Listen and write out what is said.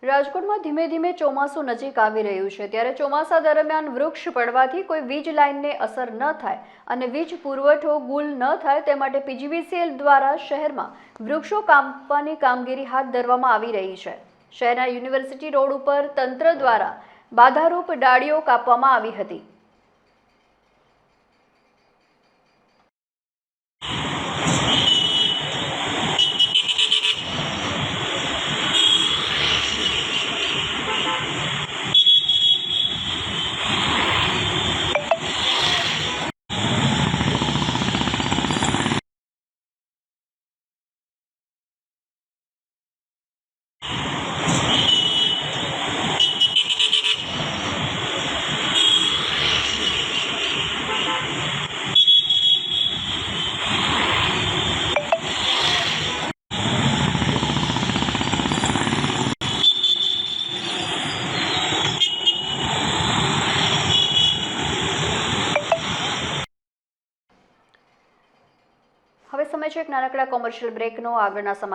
રાજકોટમાં ધીમે ધીમે ચોમાસું નજીક આવી રહ્યું છે ત્યારે ચોમાસા દરમિયાન વૃક્ષ પડવાથી કોઈ વીજ લાઇનને અસર ન થાય અને વીજ પુરવઠો ગુલ ન થાય તે માટે પીજીવીસીએલ દ્વારા શહેરમાં વૃક્ષો કાપવાની કામગીરી હાથ ધરવામાં આવી રહી છે। શહેરના યુનિવર્સિટી રોડ ઉપર તંત્ર દ્વારા બાધારૂપ ડાળીઓ કાપવામાં આવી હતી। હવે સમય છે એક નાનકડા કોમર્શિયલ બ્રેકનો। આગળના